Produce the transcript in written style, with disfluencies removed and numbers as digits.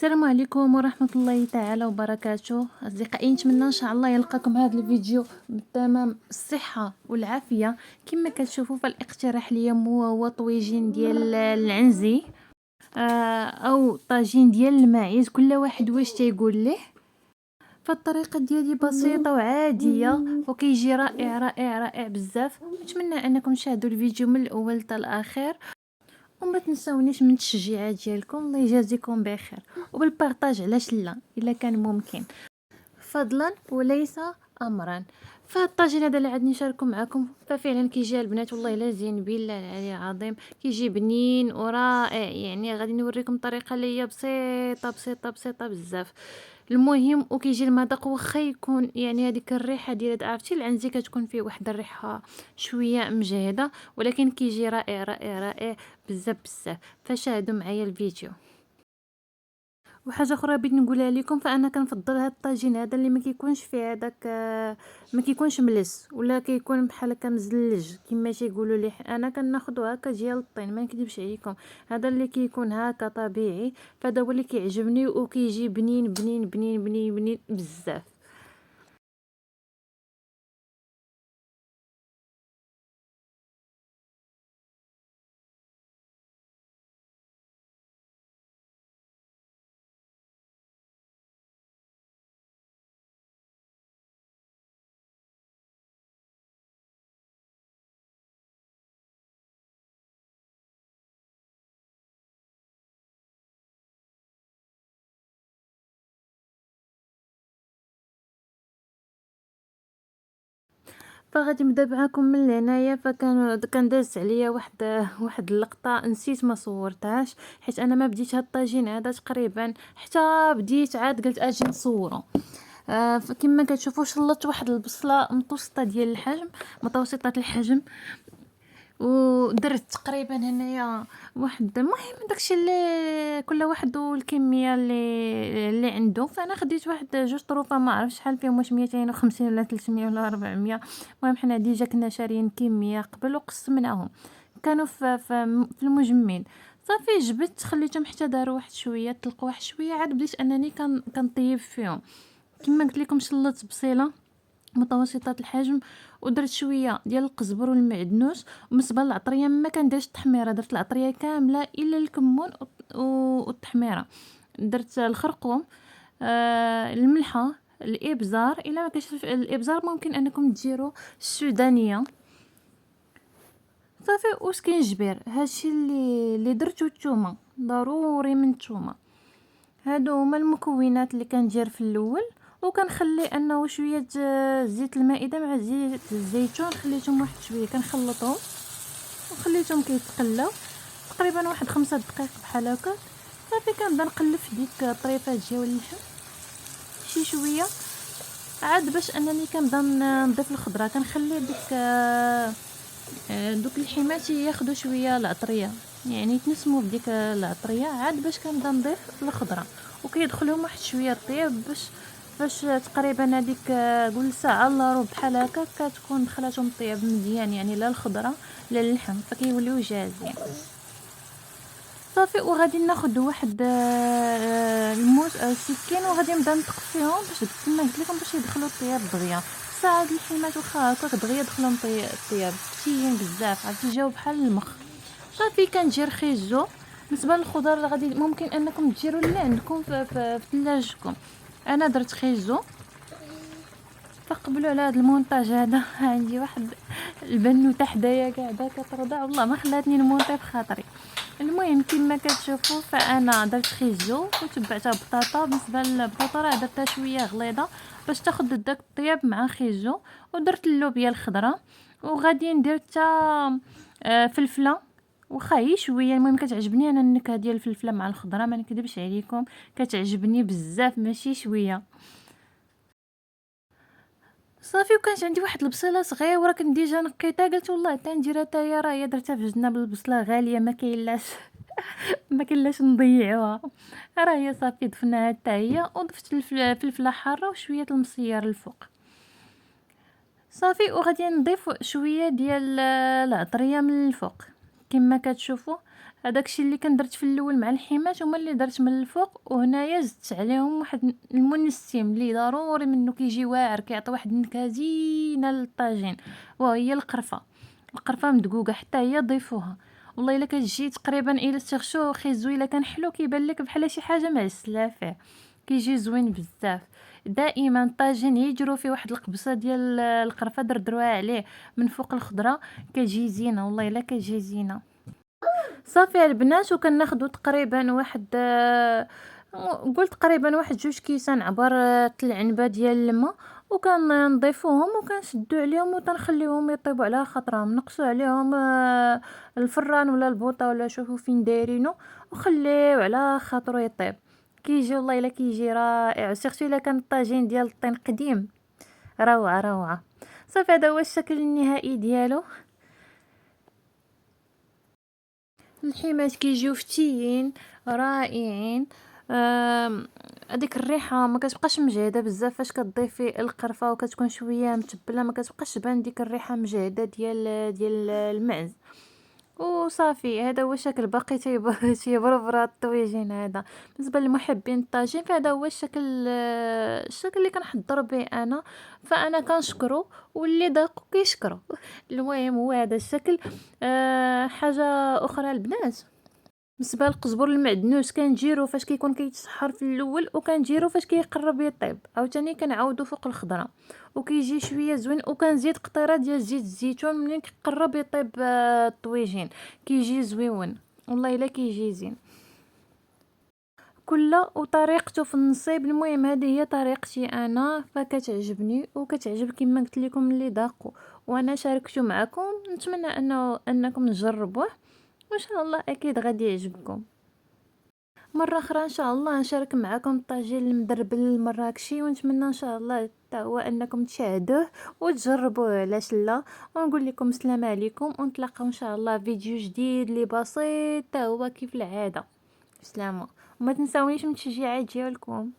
السلام عليكم ورحمة الله تعالى وبركاته. أصدقائي، نتمنى إن شاء الله يلقاكم هذا الفيديو بتمام الصحة والعافية. كما كتشوفوا فالاقتراح اليوم هو طويجين ديال العنزي، أو طاجين ديال الماعز، كل واحد واش تيقول ليه. فالطريقة ديالي بسيطة وعادية وكيجي رائع رائع رائع بزاف. نتمنى أنكم تشاهدوا الفيديو من الأول حتى الآخر، وما تنسونيش من التشجيعات ديالكم. الله يجازيكم بخير، وبالبارطاج علاش لا الا كان ممكن، فضلا وليس امرا. فالطاجين هذا اللي عاد نشاركو معكم ففعلا كيجي البنات والله لا زين بالله العلي العظيم، كيجي بنين ورائع. يعني غادي نوريكم طريقه اللي هي بسيطه بسيطه بسيطه بزاف. المهم وكيجي المذاق واخا يكون يعني هذيك الريحه ديال عرفتي العنزي كتكون فيه واحد الريحه شويه مجهده، ولكن كيجي رائع رائع رائع بزاف بزاف. فشاهدوا معايا الفيديو. وحاجه اخرى بغيت نقولها لكم، فانا كنفضل هذا الطاجين هذا اللي ما كيكونش فيه هذاك، ما كيكونش ملس ولا كيكون بحال هكا مزلج كما تيقولوا لي. انا كناخذو هكا ديال الطين، ما نكذبش عليكم، هذا اللي كيكون هكا طبيعي، فهذا هو اللي كيعجبني وكيجي بنين بنين بنين بنين بنين بزاف. فغادي نبدا معكم من هنايا. كان دازت عليا واحد اللقطه نسيت ما صورتهاش، حيت انا ما بديت هاد الطاجين هذا تقريبا حتى بديت عاد قلت اجي نصورو. فكما كتشوفوا شلطت واحد البصله متوسطه ديال الحجم، متوسطه الحجم، ودرت تقريبا هنايا واحد، المهم داكشي اللي كل واحد والكميه اللي عنده. فانا خديت واحد جوج طروفه، ما عرفتش شحال فيهم، واش 250 ولا 300 ولا 400. المهم حنا ديجا كنا شاريين كميه قبل وقسمناهم، كانوا في المجمل. صافي جبت خليتهم حتى داروا واحد شويه، طلقوا واحد شويه، عاد بديت انني كنطيب فيهم. كما قلت لكم شلت بصيله متوسطه الحجم، ودرت شويه ديال القزبر والمعدنوس. وبالنسبه للعطريه ما كنديرش التحميره، درت العطريه كامله الا الكمون والتحميره. درت الخرقوم، الملحه، الابزار. الا ما كاينش الابزار ممكن انكم ديروا السودانيه. صافي وسكينجبير، هادشي اللي درتو. الثومه ضروري من الثومه. هادو هما المكونات اللي كندير في الاول. وكنخلي انه شويه زيت المائده مع زيت الزيتون، خليتهم واحد شويه كنخلطهم وخليتهم كيتقلاو تقريبا واحد 5 دقائق بحال هكا. صافي كنبدا نقلب في ديك الطريفات ديال اللحم شي شويه، عاد باش انني كنبدا نضيف الخضره. كنخلي ديك دوك اللحيمات ياخذوا شويه العطريه، يعني يتنسموا بديك العطريه، عاد باش كنبدا نضيف الخضره وكيدخلهم واحد شويه طياب باش تقريبا هذيك قول ساعه الا ربع بحال هكا كتكون دخلاتهم طياب مزيان، يعني لا الخضره لا اللحم، فكيوليو جاهزين. صافي وغادي ناخذ واحد الموس السكين، وغادي نبدا نطق فيهم باش كما قلت لكم باش يدخلوا الطياب دغيا. ساعه الحيمات واخا هكاك دغيا دخلهم الطياب كثيرين بزاف، عرفتي جاو بحال المخ. صافي كنجي رخيزو. بالنسبه للخضر غادي ممكن انكم ديروا اللي عندكم في ثلاجتكم. انا درت خيزو. فقبلوا على هذا المونتاج هذا. عندي واحد البنوته حدايا قاعده كترضع، والله ما خلاتني نمونطي بخاطري. المهم كما كتشوفوا فانا درت خيزو وتبعتها بطاطا. بالنسبه للبطاطا راه درتها شويه غليظه باش تاخذ داك الطياب مع خيزو. ودرت اللوبيا الخضراء، وغادي ندير حتى فلفله واخا هي شويه. المهم كتعجبني انا النكهه ديال الفلفله مع الخضره، ما نكذبش عليكم كتعجبني بزاف ماشي شويه. صافي وكانت عندي واحد البصيله صغيره كنت ديجا نقيتها، قلت والله حتى نديرها حتى هي، راه هي درتها في جناب البصله غاليه ما كاينلاش ما كاينلاش نضيعوها. راه هي صافي ضفناها حتى هي، وضفت الفلفله حاره وشويه المصيار الفوق. صافي وغادي نضيف شويه ديال العطريه من الفوق كما كتشوفوا. هذاك الشيء اللي درت في الاول مع الحماش هما اللي درت من الفوق، وهنايا زدت عليهم واحد المنسم اللي ضروري منه، كيجي واعر كيعطي واحد النكهه زينه للطاجين، وهي القرفه مدقوقه حتى هي ضيفوها. والله الا كتجي تقريبا الى تغشو خيزو الا كان حلو كيبان لك بحال شي حاجه معسله فيه، كيجي زوين بزاف. دائما الطاجين يجرو فيه واحد القبصه ديال القرفه دردروها عليه من فوق الخضره، كتجي زينه والله الا كتجي زينه. صافي البنات، وكناخدو تقريبا واحد قلت تقريبا واحد 2 كيسان عبار تل العنبه ديال الماء، وكنضيفوهم وكنشدو عليهم وتنخليوهم يطيبوا على خاطرهم، نقصوا عليهم الفران ولا البوطه ولا شوفوا فين دايرينو، وخليو على خاطرو يطيب. كيجي والله الا كيجي رائع، سيرتو الا كان الطاجين ديال الطين قديم، روعه روعه. صافي هذا هو الشكل النهائي ديالو. الحماش كيجيو فتيين رائعين. هذيك الريحه ما كتبقاش مجهده بزاف فاش كتضيفي القرفه وكتكون شويه متبله، ما كتبقاش تبان ديك الريحه مجهده ديال المعز. وصافي هذا هو الشكل، باقي تيبربر الطويجين هذا. بالنسبه للمحبين الطاجين فهذا هو الشكل اللي كنحضر به انا، فانا كنشكره واللي ذاقو كيشكره. المهم هو هذا الشكل. حاجه اخرى البنات، بالنسبه للقزبر المعدنوس كنجيرو فاش كيكون كيتسحر في الاول، وكنجيرو فاش كيقرب يطيب، عاوتاني كنعاودو فوق الخضره وكيجي شويه زوين، وكنزيد قطيره ديال زيت الزيتون ملي كيقرب يطيب الطويجين، كيجي زويون والله الا كيجي زين. كل وطريقته في النصيب. المهم هذه هي طريقتي انا، فكتعجبني وكتعجب كما قلت لكم اللي ذاقوا وانا شاركته معكم. نتمنى انكم تجربوه، وان شاء الله اكيد غادي يعجبكم. مره اخرى ان شاء الله نشارك معكم الطاجين المدربل المراكشي، ونتمنى ان شاء الله حتى هو انكم تشاهدوه وتجربوه، علاش لا. ونقول لكم السلام عليكم، ونتلاقاو ان شاء الله فيديو جديد اللي بسيط حتى هو كيف العاده. سلامة، وما تنساونيش من التشجيعات ديالكم.